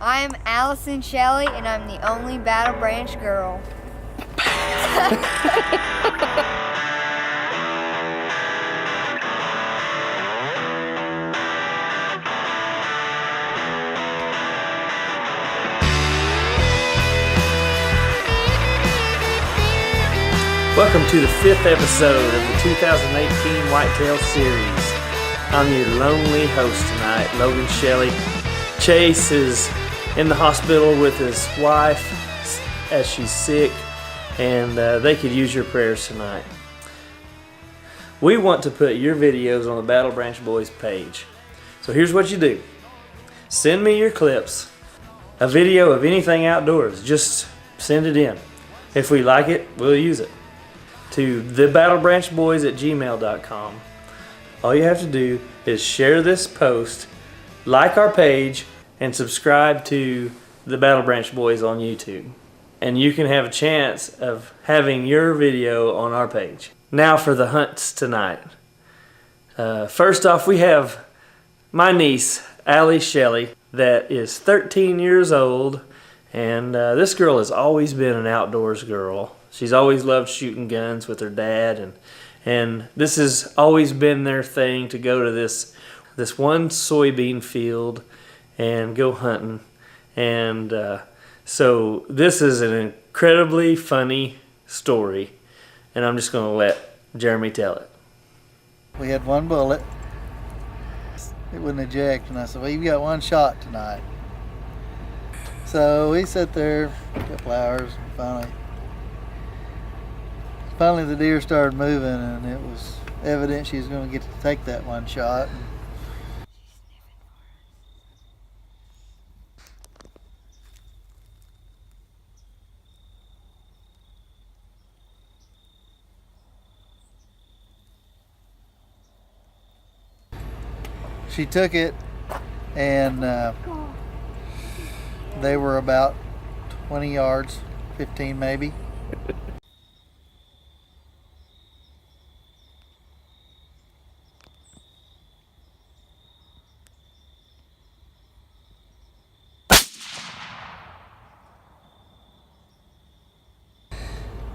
I'm Allison Shelley, and I'm the only Battle Branch girl. Welcome to the 5th episode of the 2018 Whitetail Series. I'm your lonely host tonight, Logan Shelley. Chase is in the hospital with his wife as she's sick, and they could use your prayers tonight. We want to put your videos on the Battle Branch Boys page. So here's what you do. Send me your clips, a video of anything outdoors. Just send it in. If we like it, we'll use it. To thebattlebranchboys@gmail.com. All you have to do is share this post, like our page, and subscribe to the Battle Branch Boys on YouTube. And you can have a chance of having your video on our page. Now for the hunts tonight. First off, we have my niece, Allie Shelley, that is 13 years old. And this girl has always been an outdoors girl. She's always loved shooting guns with her dad, and this has always been their thing, to go to this one soybean field and go hunting. And so this is an incredibly funny story, and I'm just going to let Jeremy tell it. We had one bullet. It wouldn't eject, and I said, well, you've got one shot tonight. So we sat there a couple hours, and finally the deer started moving, and it was evident she was going to get to take that one shot. She took it, and they were about 20 yards, 15 maybe.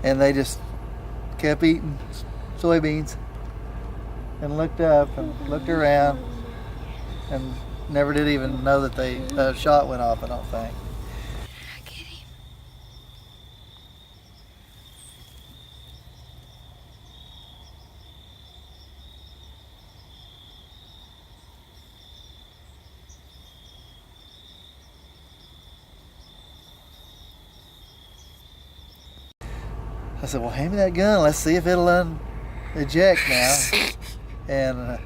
And they just kept eating soybeans and looked up and looked around and never did even know that the shot went off, I don't think. Get him. I said, well, hand me that gun. Let's see if it'll eject now. And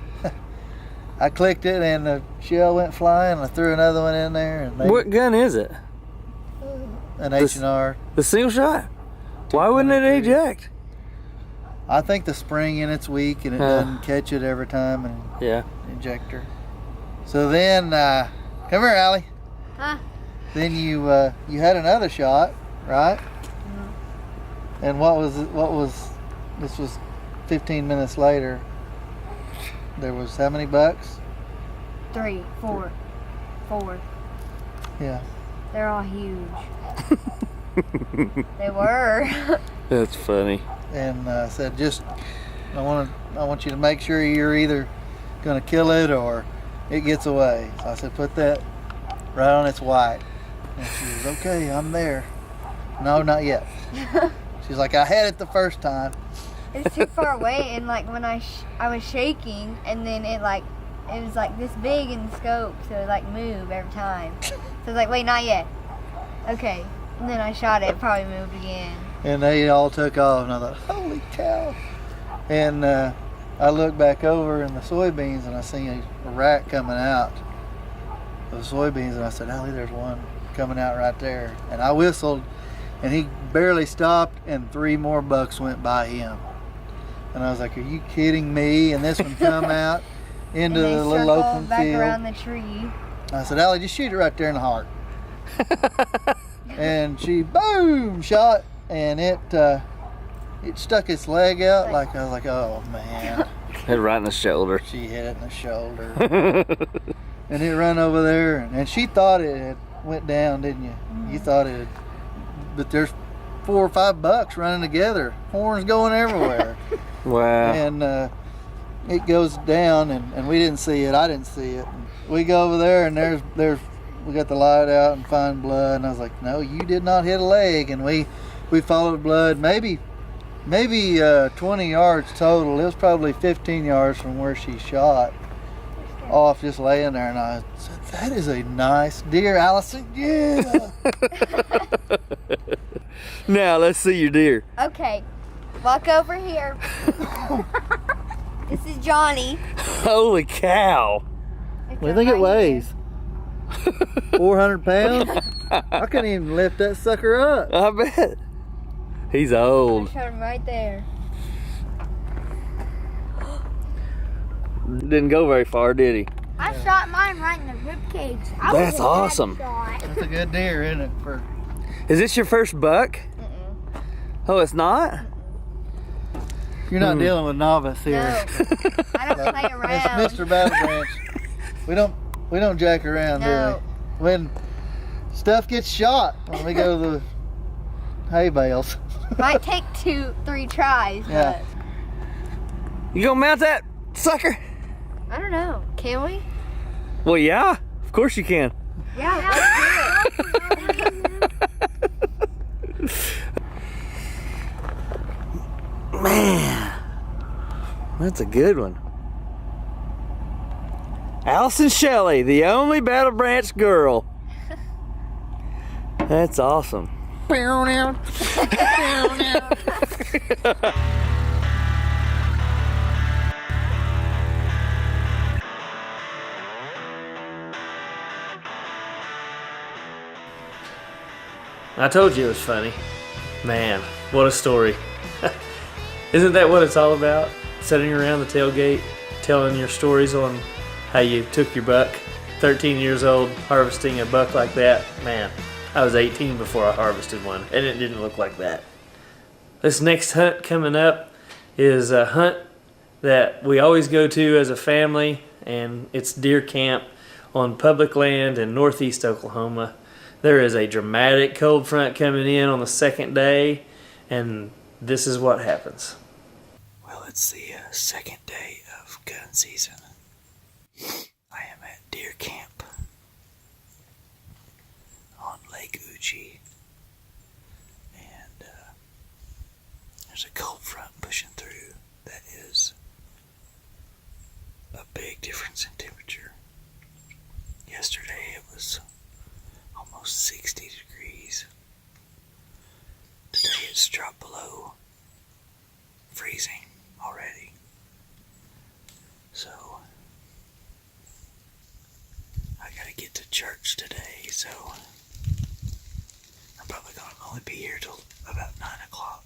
I clicked it, and the shell went flying. I threw another one in there. And What gun is it? An H&R. The single shot? Why wouldn't it eject? I think the spring in it's weak, and it doesn't catch it every time and eject her. So then, come here, Allie. Huh? Then you had another shot, right? And this was 15 minutes later. There was how many bucks? 3, 4. Yeah. They're all huge. They were. That's funny. And I said, I want you to make sure you're either gonna kill it or it gets away. So I said, put that right on its white. And she was, okay, I'm there. No, not yet. She's like, I had it the first time. It's too far away, and like when I was shaking, and then it was like this big in the scope, so it like moved every time. So I was like, wait, not yet. Okay, and then I shot it, probably moved again. And they all took off, and I thought, holy cow. And I looked back over in the soybeans, and I seen a rat coming out of the soybeans, and I said, Allie, there's one coming out right there. And I whistled, and he barely stopped, and 3 more bucks went by him. And I was like, are you kidding me? And this one come out into the little open back field. around the tree. I said, Allie, just shoot it right there in the heart. And she, boom, shot, and it stuck its leg out. Like, I was like, oh, man. Hit right in the shoulder. She hit it in the shoulder. And it ran over there, and she thought it went down, didn't you? You thought it, but there's 4 or 5 bucks running together, horns going everywhere. Wow. And it goes down, and we didn't see it. I didn't see it. We go over there, and there's we got the light out and find blood, and I was like, no, you did not hit a leg. And we followed blood, maybe 20 yards total. It was probably 15 yards from where she shot off, just laying there. And I said, that is a nice deer, Allison. Yeah. Now let's see your deer. Okay, walk over here. This is Johnny. Holy cow. What do you think it weighs? 400 pounds? I couldn't even lift that sucker up. I bet. He's old. I shot him right there. Didn't go very far, did he? I shot mine right in the rib cage. That's awesome. That's a good deer, isn't it? Is this your first buck? Oh, it's not? You're not dealing with novice here. No, I don't play around. It's Mr. Battle Branch. We don't jack around, No. do we? When stuff gets shot, when we go to the hay bales. Might take 2-3 tries, Yeah. You gonna mount that sucker? but I don't know. Can we? Well, yeah, of course you can. Yeah, let's do it. Man, that's a good one. Allison Shelley, the only Battle Branch girl. That's awesome. I told you it was funny. Man, what a story. Isn't that what it's all about? Sitting around the tailgate, telling your stories on how you took your buck. 13 years old, harvesting a buck like that. Man, I was 18 before I harvested one, and it didn't look like that. This next hunt coming up is a hunt that we always go to as a family, and it's deer camp on public land in Northeast Oklahoma. There is a dramatic cold front coming in on the second day, and this is what happens. Well, it's the second day of gun season. I am at deer camp on Lake Uchi, and there's a cold front pushing through. That is a big difference in temperature. Yesterday it was almost 60 degrees. Today it's dropped below freezing already. So I gotta get to church today, so I'm probably gonna only be here till about 9 o'clock.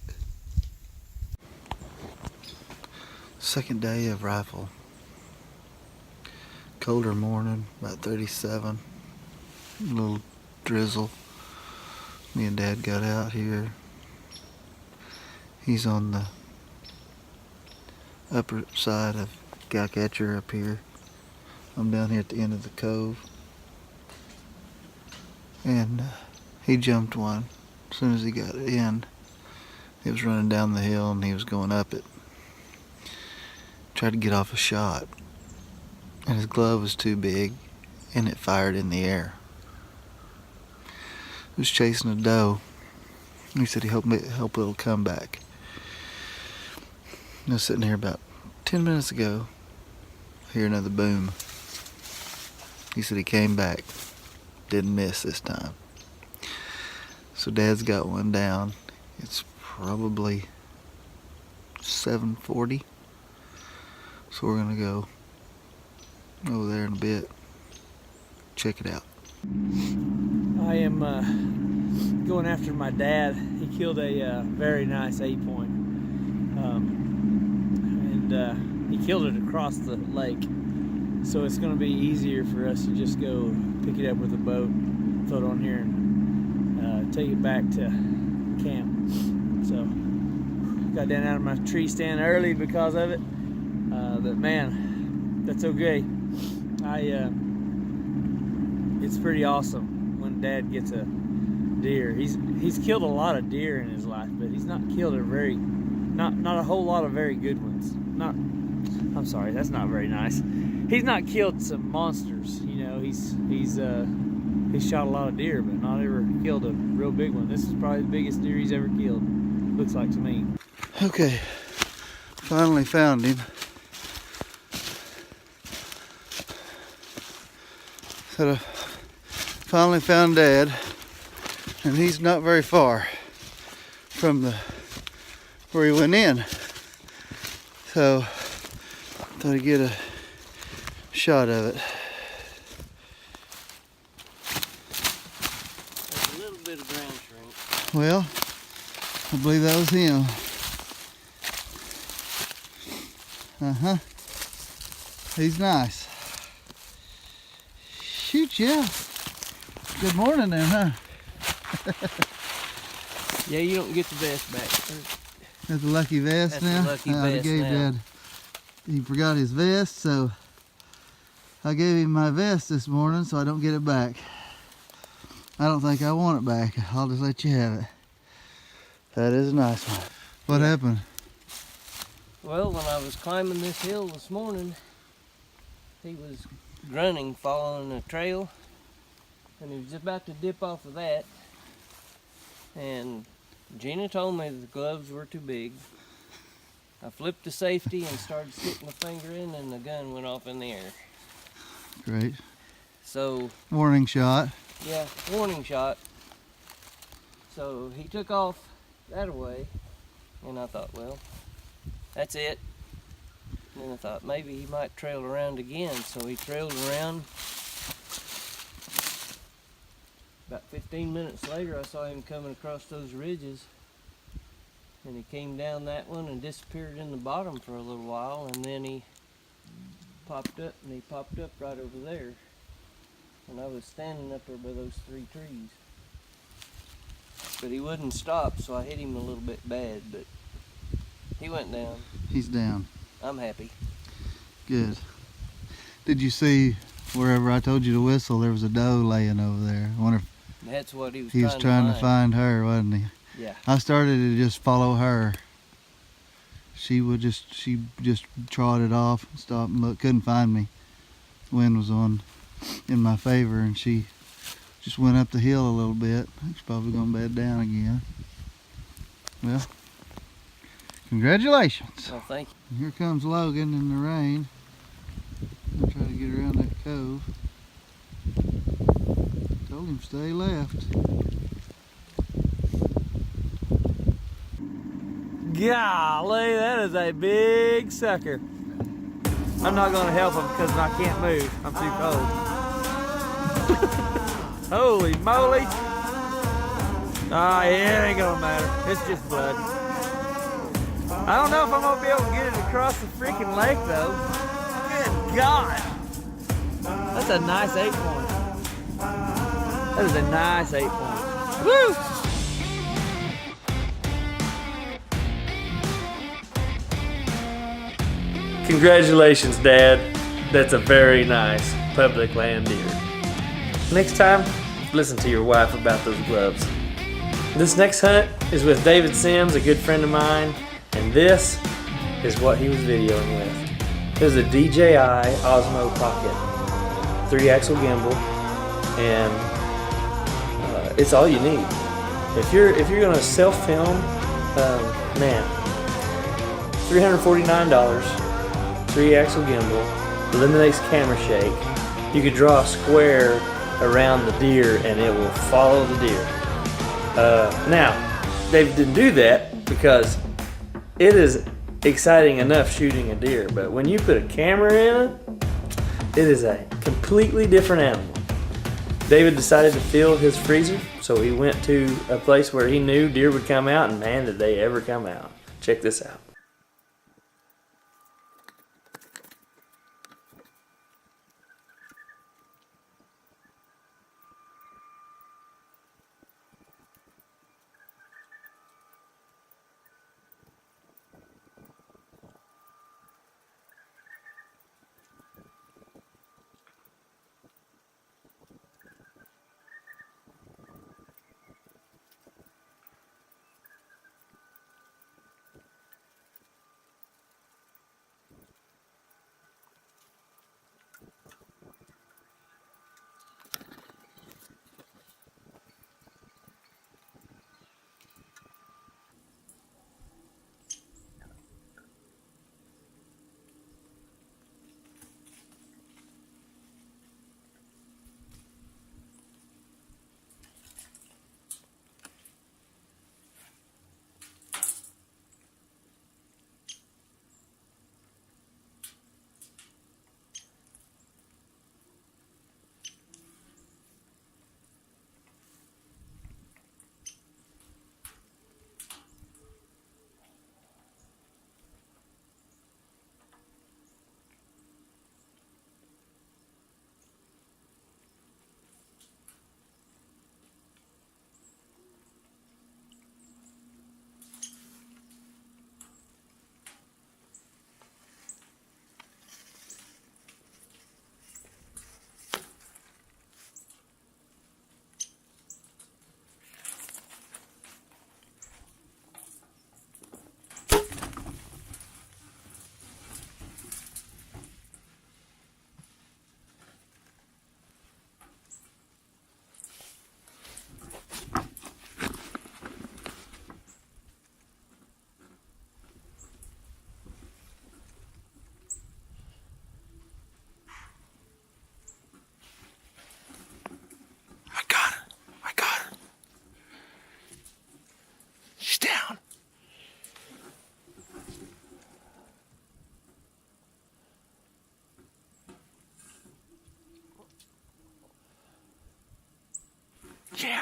Second day of rifle. Colder morning, about 37. A little drizzle. Me and Dad got out here. He's on the upper side of Gowcatcher up here. I'm down here at the end of the cove. And he jumped one. As soon as he got in, he was running down the hill and he was going up it. Tried to get off a shot. And his glove was too big and it fired in the air. He was chasing a doe. He said he hope it'll come back. I was sitting here about 10 minutes ago. I hear another boom. He said he came back. Didn't miss this time. So Dad's got one down. It's probably 7:40. So we're gonna go over there in a bit. Check it out. I am going after my dad. He killed a very nice 8-point. And he killed it across the lake. So it's going to be easier for us to just go pick it up with a boat, throw it on here, and take it back to camp. So got down out of my tree stand early because of it. But man, that's okay. It's pretty awesome. when Dad gets a deer. He's killed a lot of deer in his life, but he's not killed not a whole lot of very good ones. I'm sorry, that's not very nice. He's not killed some monsters, you know. He's shot a lot of deer, but not ever killed a real big one. This is probably the biggest deer he's ever killed, looks like to me. Okay, finally found him. So I finally found Dad, and he's not very far from where he went in. So thought I'd get a shot of it. There's a little bit of ground shrink. Well, I believe that was him. He's nice. Shoot, yeah. Good morning then, huh? Yeah, you don't get the vest back. That's a lucky vest That's now? a lucky I vest gave now. Dad, he forgot his vest, so I gave him my vest this morning so I don't get it back. I don't think I want it back. I'll just let you have it. That is a nice one. What happened? Well, when I was climbing this hill this morning, he was grunting, following a trail, and he was about to dip off of that, and Gina told me the gloves were too big. I flipped the safety and started sticking my finger in, and the gun went off in the air. Great. So, Warning shot. yeah, warning shot. So he took off that away, and I thought, well, that's it. And then I thought maybe he might trail around again, so he trailed around. About 15 minutes later, I saw him coming across those ridges, and he came down that one and disappeared in the bottom for a little while, and then he popped up, and he popped up right over there. And I was standing up there by those 3 trees. But he wouldn't stop, so I hit him a little bit bad, but he went down. He's down. I'm happy. Good. Did you see wherever I told you to whistle, there was a doe laying over there? I wonder if That's what he was he was trying to find her, wasn't he? Yeah. I started to just follow her. She just trotted off, stopped and looked, couldn't find me. Wind was in my favor, and she just went up the hill a little bit. She's probably gonna bed down again. Well, congratulations. Well, thank you. Here comes Logan in the rain. I'll try to get around that cove. Told him stay left. Golly, that is a big sucker. I'm not going to help him because I can't move. I'm too cold. Holy moly. Yeah, it ain't going to matter. It's just blood. I don't know if I'm going to be able to get it across the freaking lake though. Good God. That's a nice 8-point. That is a nice 8-point. Woo! Congratulations, Dad. That's a very nice public land deer. Next time, listen to your wife about those gloves. This next hunt is with David Sims, a good friend of mine, and this is what he was videoing with. It was a DJI Osmo Pocket 3-axle gimbal, and it's all you need. If you're gonna self-film, man, $349. 3-axle gimbal, eliminates camera shake. You could draw a square around the deer and it will follow the deer. Now, David didn't do that because it is exciting enough shooting a deer, but when you put a camera in it, it is a completely different animal. David decided to fill his freezer, so he went to a place where he knew deer would come out, and man, did they ever come out. Check this out.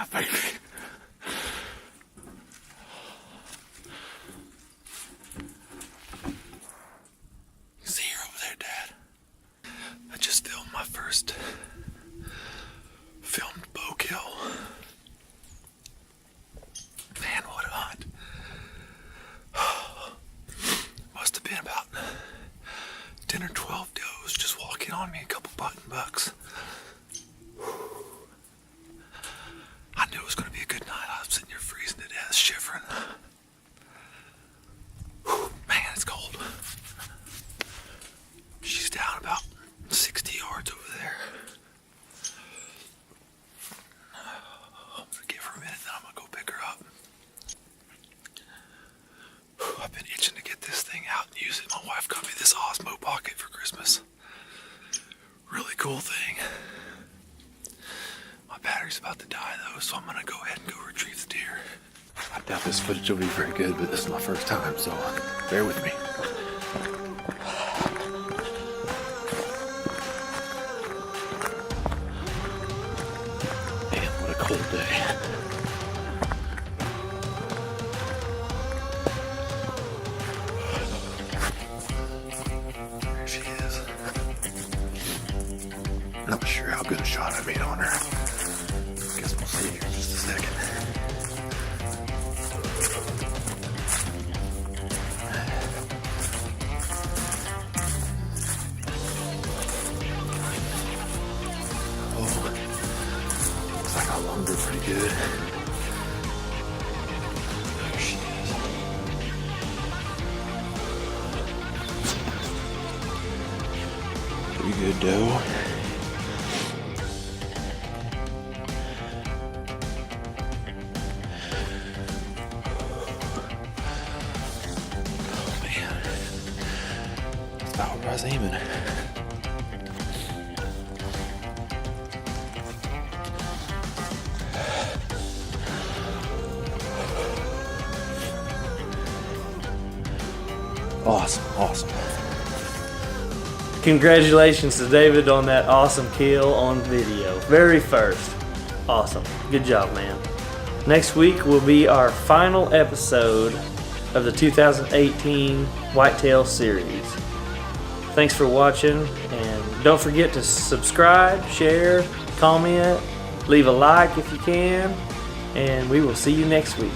Yeah, baby. See her over there, Dad. I just filmed my first filmed bow kill. Man, what a hunt. Must have been about 10 or 12 does just walking on me, a couple button bucks. I knew it was going to be a good night. I was sitting here freezing to death, shivering. Man, it's cold. She's down about 60 yards over there. I'm going to give her a minute, then I'm going to go pick her up. I've been itching to get this thing out and use it. My wife got me this Osmo Pocket for Christmas. Really cool thing. My battery's about to die though, so I'm gonna go ahead and go retrieve the deer. I doubt this footage will be very good, but this is my first time, so bear with me. Man, what a cold day. There she is. Not sure how good a shot I made on her. Guess we'll see here in just a second. Oh, looks like I lunged her pretty good. There she is. Pretty good doe. About where I was aiming. Awesome. Congratulations to David on that awesome kill on video. Very first. Awesome. Good job, man. Next week will be our final episode of the 2018 Whitetail series. Thanks for watching, and don't forget to subscribe, share, comment, leave a like if you can, and we will see you next week.